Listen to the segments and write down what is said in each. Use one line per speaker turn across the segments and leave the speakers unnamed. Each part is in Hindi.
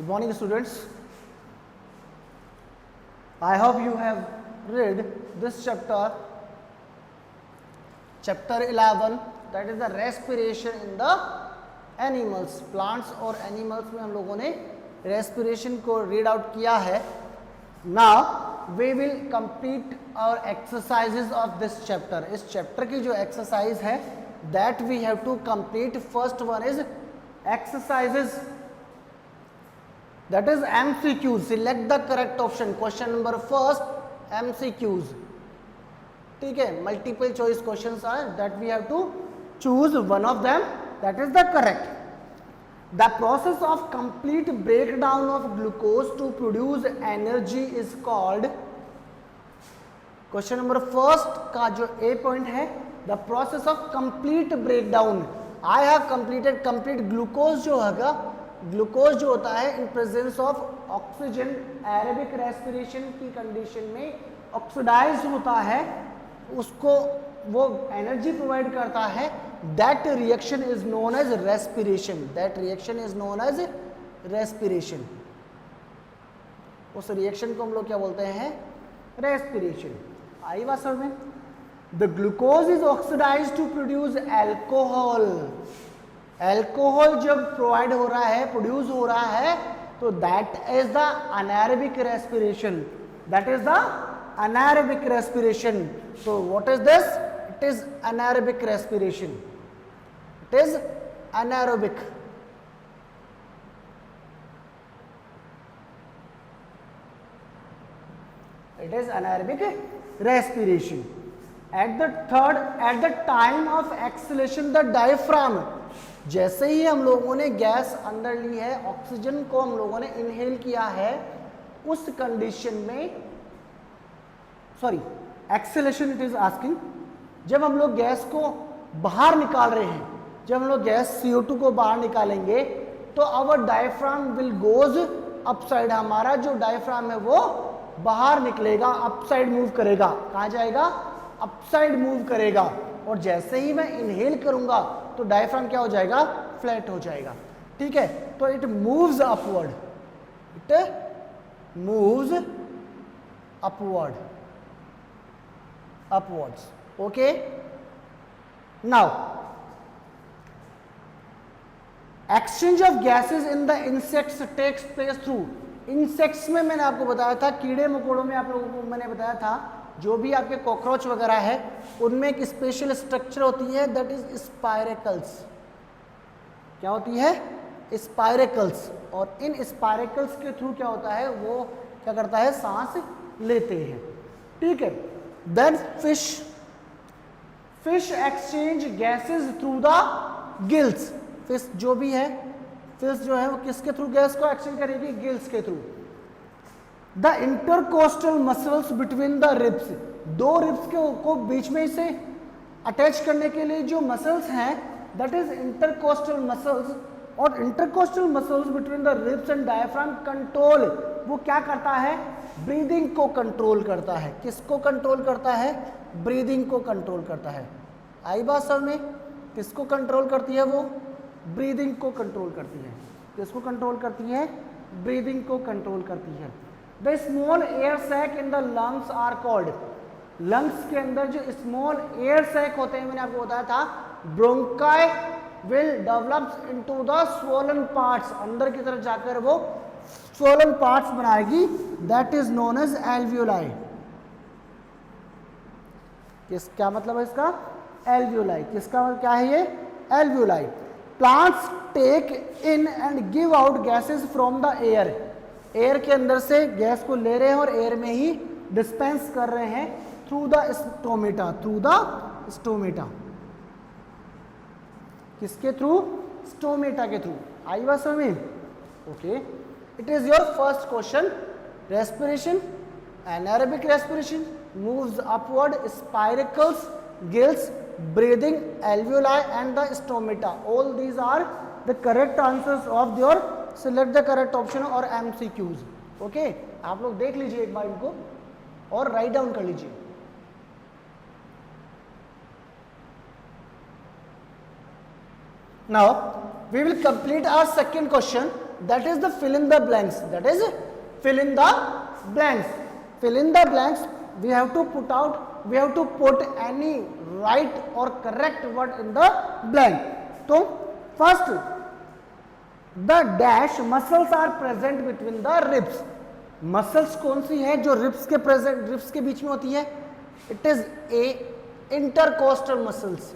Good morning, students. I hope you have read this chapter 11, that is the respiration in the animals. Plants और animals में हम लोगों ने respiration को read out किया है. Now we will complete our exercises of this chapter. इस chapter की जो exercise है that we have to complete. First one is exercises, that is MCQs. Select the correct option. Question number first, MCQs. ठीक है, multiple choice questions are that we have to choose one of them, that is the correct. The process of complete breakdown of glucose to produce energy is called. Question number first का जो A point है, the process of complete breakdown. I have completed complete glucose जो होगा, ग्लूकोज जो होता है in presence of oxygen aerobic respiration की कंडीशन में ऑक्सीडाइज होता है, उसको वो एनर्जी प्रोवाइड करता है. That reaction is known as respiration. That reaction is known as respiration. उस रिएक्शन को हम लोग क्या बोलते हैं? रेस्पिरेशन. आई बात समझ में? The glucose is oxidise to produce alcohol. Alcohol जब प्रोवाइड हो रहा है, प्रोड्यूस हो रहा है, तो that is the anaerobic respiration. That is the anaerobic respiration. तो what is this? It is anaerobic respiration. It is anaerobic. It is anaerobic respiration. At the time of exhalation the diaphragm. जैसे ही हम लोगों ने गैस अंदर ली है, ऑक्सीजन को हम लोगों ने इनहेल किया है, उस कंडीशन में, sorry acceleration it is asking, जब हम लोग गैस को बाहर निकाल रहे हैं, जब हम लोग गैस CO2 को बाहर निकालेंगे तो our diaphragm will goes upside. हमारा जो डायफ्राम है वो बाहर निकलेगा, अपसाइड मूव करेगा. कहाँ जाएगा? अपसाइड मूव करेगा. और जैसे ही मैं इनहेल करूंगा तो डायफ्राम क्या हो जाएगा? फ्लैट हो जाएगा. ठीक है, तो it moves upward. It moves upward, upwards. Okay, now exchange of gases in the insects takes place through. Insects में मैंने आपको बताया था, कीड़े मकोड़ों में आप लोगों को मैंने बताया था, जो भी आपके कॉकरोच वगैरह है उनमें एक स्पेशल स्ट्रक्चर होती है, दैट इज स्पाइरेकल्स. क्या होती है? स्पाइरेकल्स. और इन स्पाइरेकल्स के थ्रू क्या होता है, वो क्या करता है? सांस लेते हैं. ठीक है. Then fish exchange gases through the gills. Fish जो भी है, फिश जो है वो किसके थ्रू गैस को एक्सचेंज करेगी? गिल्स के through. The intercostal muscles between the ribs. दो रिब्स को बीच में से अटैच करने के लिए जो मसल्स हैं, दैट इज इंटरकोस्टल मसल्स. और intercostal muscles between the ribs and diaphragm control. वो क्या करता है? ब्रीदिंग को कंट्रोल करता है. किसको कंट्रोल करता है? ब्रीदिंग को कंट्रोल करता है. आई बात समझ में? किसको कंट्रोल करती है वो? ब्रीदिंग को कंट्रोल करती है. किसको कंट्रोल करती है? ब्रीदिंग को कंट्रोल करती है. The small air sac in the lungs are called. Lungs के अंदर जो स्मॉल एयर सैक होते हैं, मैंने आपको बताया था, bronchi will develops into the swollen parts. अंदर की तरफ जाकर वो स्वोलन पार्ट्स बनाएगी, that is known as alveoli. क्या मतलब है इसका? एल्वियोलाई. किसका मतलब क्या है ये? Alveoli. Plants take in and give out gases from the air. Air के अंदर से गैस को ले रहे हैं और एयर में ही डिस्पेंस कर रहे हैं through the stomata. Through the stomata. किसके थ्रू? स्टोमेटा के थ्रू. आई बात समझ में? Okay, it is your first question. Respiration, anaerobic respiration, moves upward, spiracles, gills, breathing, alveoli and the stomata. All these are the correct answers of your select the correct option और MCQs. ओके, आप लोग देख लीजिए एक बार इनको और राइट डाउन कर लीजिए. Now we will complete our second question. that is the fill in the blanks. That is fill in the blanks. Fill in the blanks. We have to put out. We have to put any right or correct word in the blank. So first, the dash muscles are present between the ribs. Muscles कौन सी है जो ribs के present, ribs के बीच में होती है? It is a intercostal muscles.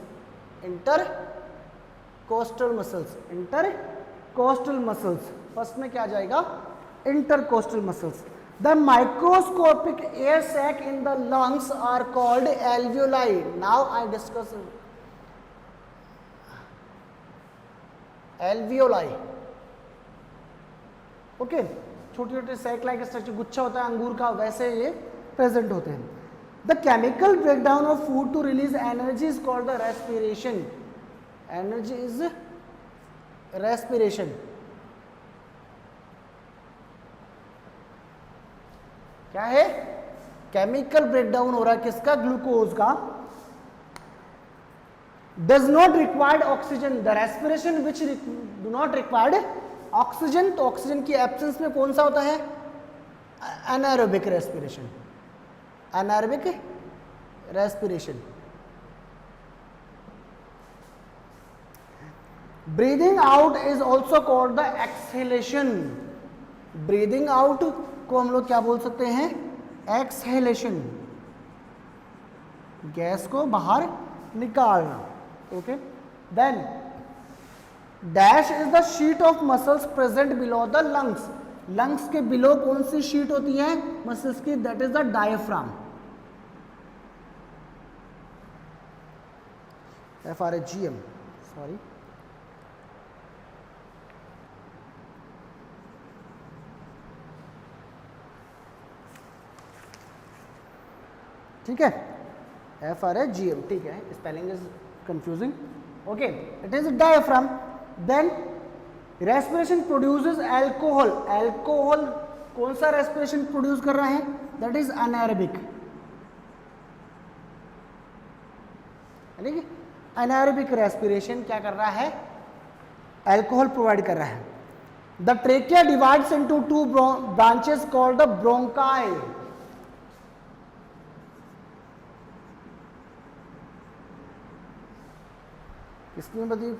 Intercostal muscles. Intercostal muscles. First में क्या आ जाएगा? Intercostal muscles. The microscopic air sac in the lungs are called alveoli. Now I discuss alveoli. Okay, छोटे छोटे सैक लाइक स्ट्रक्चर, गुच्छा होता है अंगूर का, वैसे ये प्रेजेंट होते हैं. The chemical breakdown of food to release energy is called the respiration. Energy is respiration. क्या है? केमिकल ब्रेकडाउन हो रहा है किसका? ग्लूकोज का. Does not required oxygen. The respiration which do not required oxygen. तो ऑक्सीजन की एब्सेंस में कौन सा होता है? Anaerobic respiration. Anaerobic respiration. Breathing out is also called the exhalation. Breathing out को हम लोग क्या बोल सकते हैं? एक्सहेलेशन. गैस को बाहर निकालना. Okay, then dash is the sheet of muscles present below the lungs. Lungs के बिलो कौन सी शीट होती है मसल्स की? That is the diaphragm. FRAGM, sorry. ठीक है, FRAGM. ठीक है, spelling is confusing. Okay, it is diaphragm. Then respiration produces alcohol. Alcohol कौन सा रेस्पिरेशन प्रोड्यूस कर रहा है? That is anaerobic. Anaerobic respiration क्या कर रहा है? अल्कोहल प्रोवाइड कर रहा है. The trachea divides into two branches called the bronchi.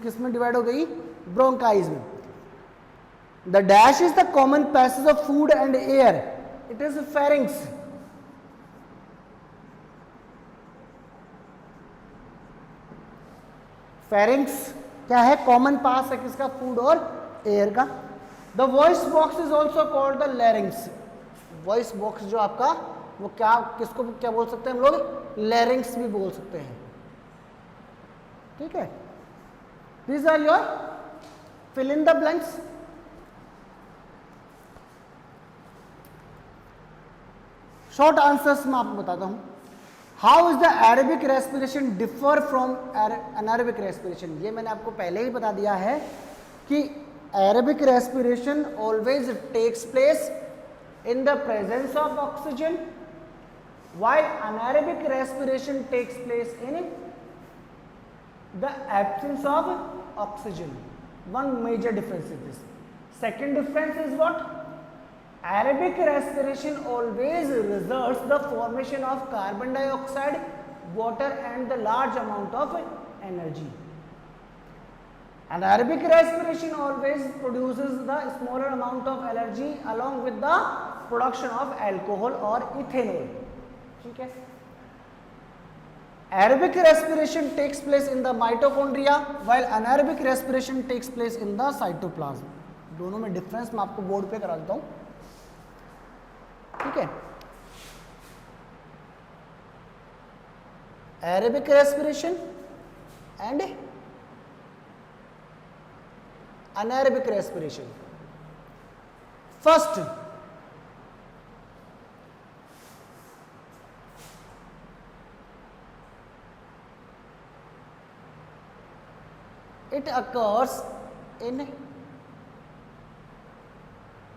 किसमें डिवाइड हो गई? ब्रोंकाइज में. The dash is the common passage of food and air. It is pharynx. Pharynx क्या है? कॉमन पास है किसका? फूड और एयर का. The voice box is also called the larynx. Voice box जो आपका, वो क्या, किसको क्या बोल सकते हैं हम लोग? लैरिंग्स भी बोल सकते हैं. ठीक है, these are your fill in the blanks. Short answers मैं आपको बताता हूं. How is the aerobic respiration differ from anaerobic respiration. ये मैंने आपको पहले ही बता दिया है कि aerobic respiration always takes place in the presence of oxygen, while anaerobic respiration takes place in the absence of oxygen. One major difference is this. Second difference is what? Aerobic respiration always results the formation of carbon dioxide, water and the large amount of energy. Anaerobic respiration always produces the smaller amount of energy along with the production of alcohol or ethanol. ठीक है. Aerobic respiration takes place in the mitochondria while anaerobic respiration takes place in the cytoplasm. दोनों में डिफरेंस मैं आपको बोर्ड पे करा देता हूं. ठीक है. Aerobic respiration and anaerobic respiration. First, it occurs in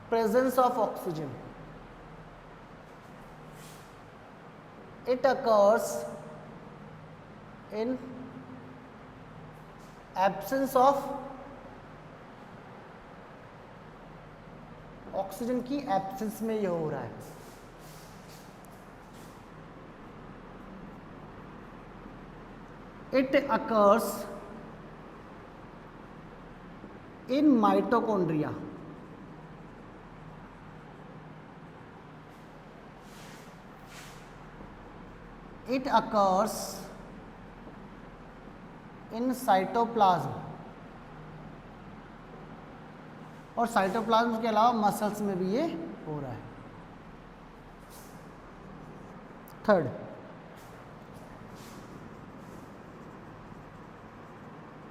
presence of oxygen. It occurs in absence of oxygen की एब्सेंस में ये हो रहा है। It occurs in mitochondria. It occurs in cytoplasm, और साइटोप्लाज्म के अलावा मसल्स में भी ये हो रहा है। Third,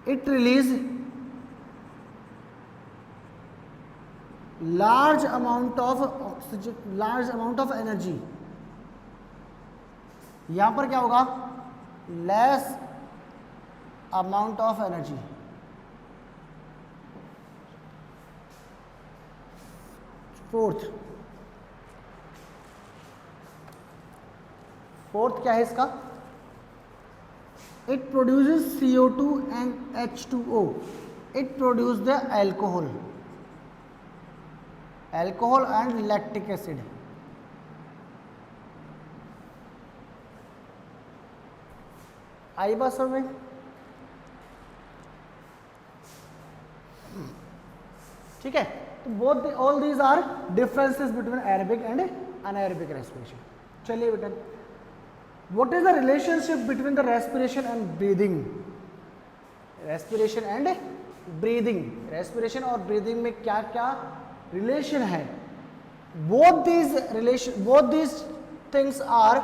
it release large amount of oxygen, large amount of energy. यहां पर क्या होगा, less amount of energy. Fourth क्या है इसका, it produces CO2 and H2O। It produce the alcohol and lactic acid. आई बात समझ में? ठीक है, तो both all these are differences between aerobic and anaerobic respiration. चलिए बेटा, what is the relationship between the respiration and breathing? Respiration and breathing, respiration और ब्रीदिंग में क्या क्या रिलेशन है? Both these things are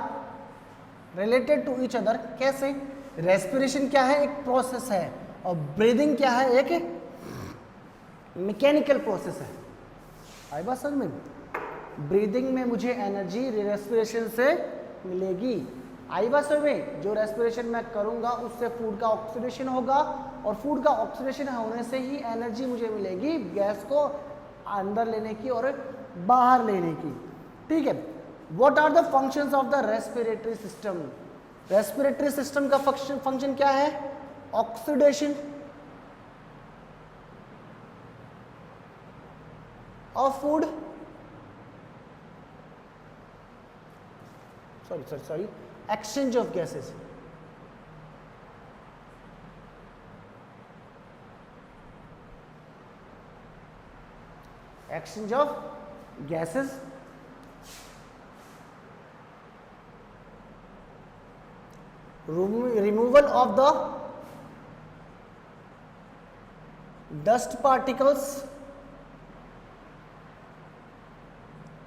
related to each other. कैसे? रेस्पिरेशन क्या है, एक प्रोसेस है, और ब्रीदिंग क्या है, एक मैकेनिकल प्रोसेस है। आई बात समझ में? ब्रीदिंग में मुझे एनर्जी रेस्पिरेशन से मिलेगी। आई बात समझ में? जो रेस्पिरेशन मैं करूंगा उससे फूड का ऑक्सीडेशन होगा, और फूड का ऑक्सीडेशन होने से ही एनर्जी मुझे मिलेगी गैस को अंदर लेने की और बाहर लेने की। ठीक है, what are the functions of the respiratory system? Respiratory system का फंक्शन क्या है? Oxidation of food, sorry, exchange of gases, exchange of gases, removal of the dust particles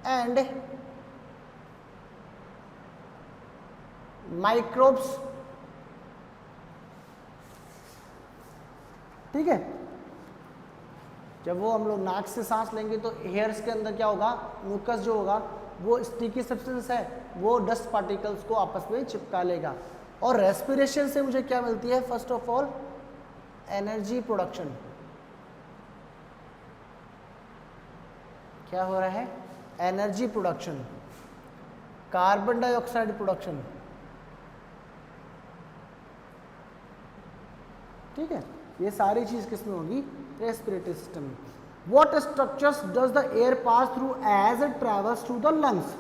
and microbes। ठीक है, जब वो हम लोग नाक से सांस लेंगे तो हेयर्स के अंदर क्या होगा, म्यूकस जो होगा वो स्टिकी सब्सटेंस है, वो डस्ट पार्टिकल्स को आपस में चिपका लेगा। और रेस्पिरेशन से मुझे क्या मिलती है? First of all energy production. क्या हो रहा है? Energy production, carbon dioxide production. ठीक है, ये सारी चीज किसमें होगी? रेस्पिरेटरी सिस्टम में। What structures does the air pass through as it travels through the lungs?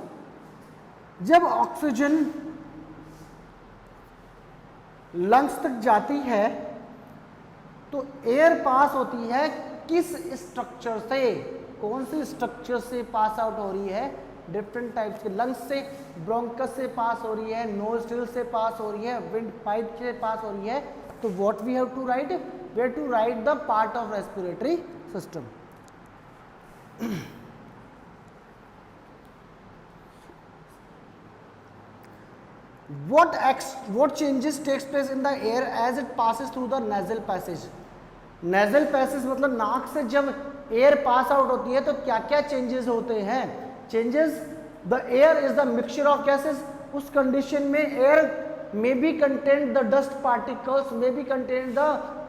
जब ऑक्सीजन लंग्स तक जाती है तो एयर पास होती है किस स्ट्रक्चर से? कौन सी स्ट्रक्चर से पास आउट हो रही है? डिफरेंट टाइप्स के। लंग्स से, ब्रोंकस से पास हो रही है, नोस्ट्रिल से पास हो रही है, विंड पाइप से पास हो रही है। तो what we have to write? We have to write the part of respiratory system. what changes takes place in the air as it passes through the nasal passage? nasal passage मतलब नाक से जब एयर पास आउट होती है तो क्या क्या चेंजेस होते हैं? Changes, the air is the mixture of gases. उस कंडीशन में air may be contain the dust particles, may be contain the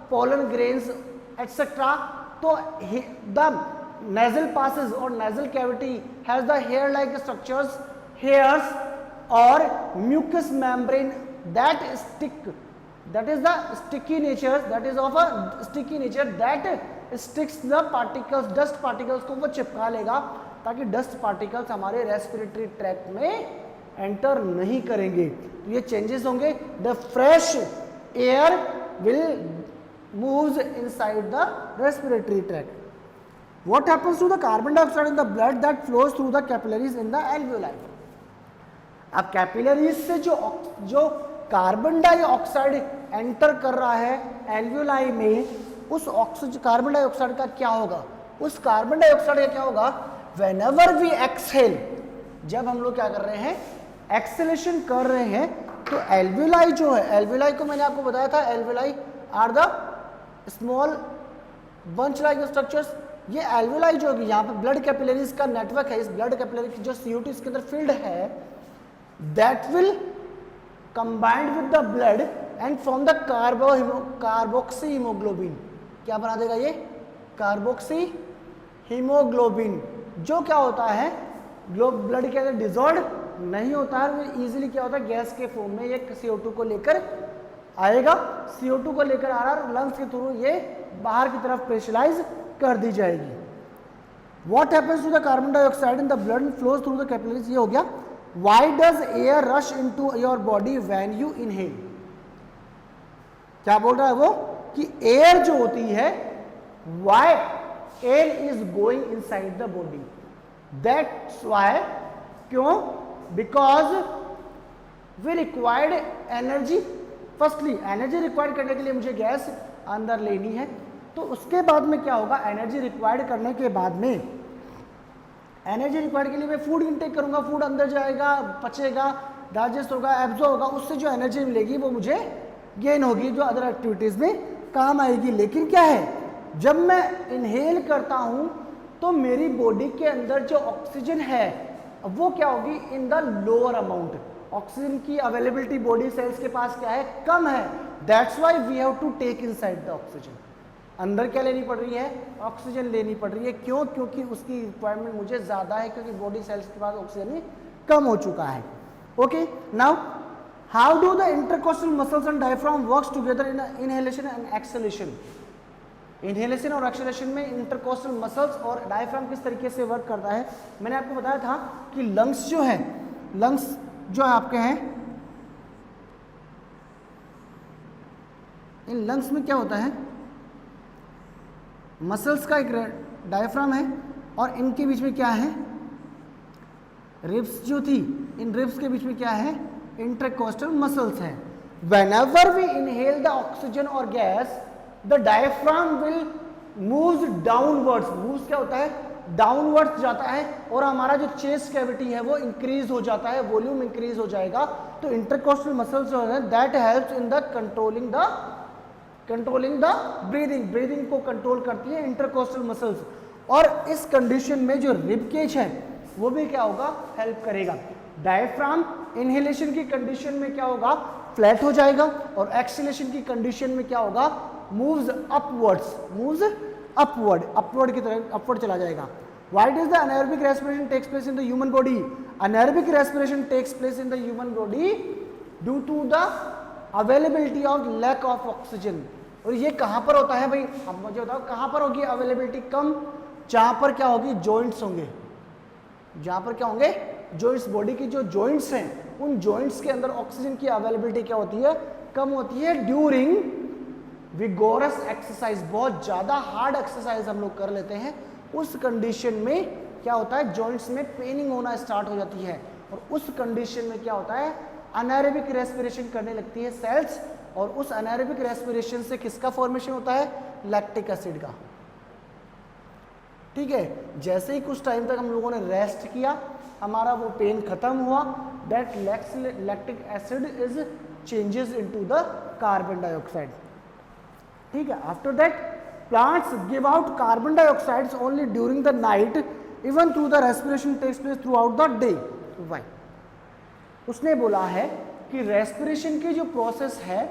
pollen grains etcetera. तो the nasal passes or nasal cavity has the hair like structures, hairs or mucous membrane that stick, that is the sticky nature, that is of a sticky nature that sticks the particles, dust particles को वो चिपका लेगा। ताकि डस्ट पार्टिकल्स हमारे रेस्पिरेटरी ट्रैक्ट में एंटर नहीं करेंगे। तो ये चेंजेस होंगे। The fresh air will moves inside the respiratory tract. What happens to the carbon dioxide in the blood that flows through the capillaries in the alveoli? अब कैपिलरीज से जो कार्बन डाइऑक्साइड एंटर कर रहा है एल्वियोलाई में, उस ऑक्सीजन कार्बन डाइऑक्साइड का क्या होगा? उस कार्बन डाइऑक्साइड का क्या होगा? व्हेनेवर वी एक्सहेल, जब हम लोग क्या कर रहे हैं, एक्सेलेशन कर रहे हैं, तो एल्वियोलाई जो है, एल्वियोलाई को मैंने आपको बताया था, alveoli are the small bunch like structures. ये एल्वियोलाई जो होगी, यहाँ पे ब्लड कैपिलरीज का नेटवर्क है, इस ब्लड कैपिलरी की जो CO2 इसके अंदर फील्ड है, that will combined with the blood and form the carboxy haemoglobin. क्या बना देगा ये? कार्बोक्सी हीमोग्लोबिन, जो क्या होता है, ब्लड के अंदर डिजॉल्व नहीं होता है, वो इजीली क्या होता है, गैस के फॉर्म में ये CO2 को लेकर आएगा, CO2 को लेकर आ रहा है, लंग्स के थ्रू ये बाहर की तरफ प्रेशराइज कर दी जाएगी। What happens to the carbon dioxide in the blood and flows through the capillaries? ये हो गया। Why does air rush into your body when you inhale? क्या बोल रहा है वो कि एयर जो होती है, why air is going inside the body? That's why, क्यों? Because we required energy. Firstly, energy required करने के लिए मुझे गैस अंदर लेनी है, तो उसके बाद में क्या होगा, एनर्जी रिक्वायर्ड करने के बाद में, एनर्जी रिक्वायर्ड के लिए मैं फूड इनटेक करूंगा, फूड अंदर जाएगा, पचेगा, डाइजेस्ट होगा, एब्जॉर्ब होगा, उससे जो एनर्जी मिलेगी वो मुझे गेन होगी, जो अदर एक्टिविटीज में काम आएगी। लेकिन क्या है, जब मैं इनहेल करता हूं तो मेरी बॉडी के अंदर जो ऑक्सीजन है वो क्या होगी, in the lower amount. Oxygen की अवेलेबिलिटी बॉडी सेल्स के पास क्या है, कम है। That's why we have to take inside the oxygen. अंदर क्या लेनी पड़ रही है, ऑक्सीजन लेनी पड़ रही है। क्यों? क्योंकि उसकी रिक्वायरमेंट मुझे ज़्यादा है, क्योंकि बॉडी सेल्स के पास ऑक्सीजन कम हो चुका है। Okay, now how do the intercostal muscles and diaphragm works together in inhalation and exhalation? Inhalation और एक्सहेलेशन में इंटरकोस्टल मसल्स और डायफ्राम किस तरीके से वर्क करता है? मैंने आपको बताया था कि लंग्स जो है, लंग्स जो आपके हैं, इन लंग्स में क्या होता है, मसल्स का एक डायफ्राम है और इनके बीच में क्या है, रिब्स जो थी, इन रिब्स के बीच में क्या है, इंटरकोस्टल मसल्स हैं। Whenever we inhale the oxygen और gas, the diaphragm will moves downwards. Moves क्या होता है, डाउनवर्ड्स जाता है, और हमारा जो चेस्ट कैविटी है वो इंक्रीज हो जाता है, वॉल्यूम इंक्रीज हो जाएगा। तो इंटरकोस्टल मसल्स जो है that helps in the controlling the breathing को कंट्रोल करती है इंटरकोस्टल मसल्स। और इस कंडीशन में जो रिब केज है वो भी क्या होगा, हेल्प करेगा। डायफ्राम इनहेलेशन की कंडीशन में क्या होगा, फ्लैट हो जाएगा, और एक्सहेलेशन की कंडीशन में क्या होगा, मूव्स अपवर्ड की तरफ, अपवर्ड चला जाएगा। Why does the anaerobic respiration takes place in the human body? Anaerobic respiration takes place in the human body due to the availability of lack of oxygen। और ये कहाँ पर होता है भाई, अब मुझे बताओ कहाँ पर होगी अवेलेबिलिटी कम? जहाँ पर क्या होगी, जॉइंट्स होंगे। जहाँ पर क्या होंगे, जॉइंट्स। बॉडी की जो जॉइंट्स हैं, उन जॉइंट्स के अंदर ऑक्सीजन की अवेलेबिलिटी क्या होती है, कम होती है ड्यूरिंग विगोरस एक्सरसाइज। बहुत ज़्यादा हार्ड एक्सरसाइज हम लोग कर लेते हैं, उस कंडीशन में क्या होता है, जॉइंट्स में पेनिंग होना स्टार्ट हो जाती है, और उस कंडीशन में क्या होता है, अनाएरोबिक रेस्पिरेशन करने लगती है सेल्स, और उस अनाएरोबिक रेस्पिरेशन से किसका फॉर्मेशन होता है, लैक्टिक एसिड का। ठीक है, जैसे ही कुछ टाइम तक हम लोगों ने रेस्ट किया, हमारा वो पेन खत्म हुआ, that lactic acid is changes into the carbon dioxide. ठीक है, after that plants give out carbon dioxides only during the night, even though the respiration takes place throughout the day. Why? उसने बोला है कि रेस्पिरेशन की जो प्रोसेस है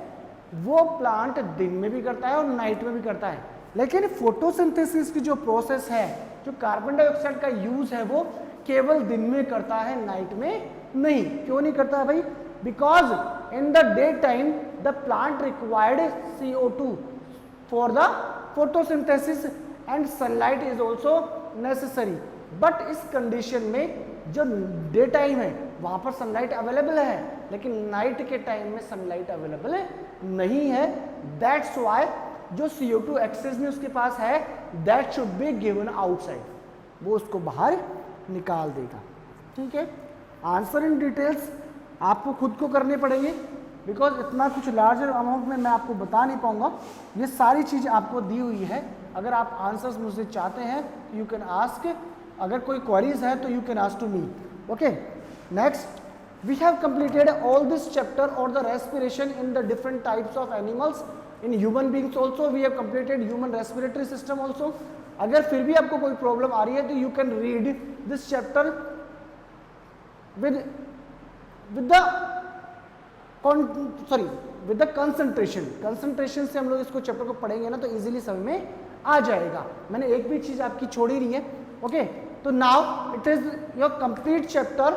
वो प्लांट दिन में भी करता है और नाइट में भी करता है, लेकिन फोटोसिंथेसिस की जो प्रोसेस है, जो कार्बन डाइऑक्साइड का यूज है, वो केवल दिन में करता है, नाइट में नहीं। क्यों नहीं करता है भाई? Because in the day time the plant required CO2 for the photosynthesis and sunlight is also necessary। But इस कंडीशन में जो डे टाइम है वहां पर सनलाइट अवेलेबल है, लेकिन नाइट के टाइम में सनलाइट अवेलेबल नहीं है। दैट्स व्हाई जो CO2 एक्सेस में उसके पास है that should be given outside, वो उसको बाहर निकाल देगा। ठीक है, आंसर इन डिटेल्स आपको खुद को करने पड़ेंगे, बिकॉज इतना कुछ लार्जर अमाउंट में मैं आपको बता नहीं पाऊंगा। ये सारी चीज़ आपको दी हुई है, अगर आप आंसर्स मुझसे चाहते हैं यू कैन आस्क, अगर कोई क्वेरीज है तो you can ask to me. Okay, next we have completed all this chapter और the respiration in the different types of animals, in human beings also we have completed human respiratory system also. अगर फिर भी आपको कोई प्रॉब्लम आ रही है तो you can read this chapter with the concentration से हम लोग इसको चैप्टर को पढ़ेंगे ना तो इजीली समझ में आ जाएगा। मैंने एक भी चीज आपकी छोड़ी नहीं है। ओके, तो now it is your complete chapter,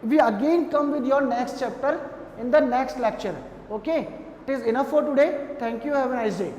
we again come with your next chapter in the next lecture. Okay, it is enough for today, thank you, have a nice day.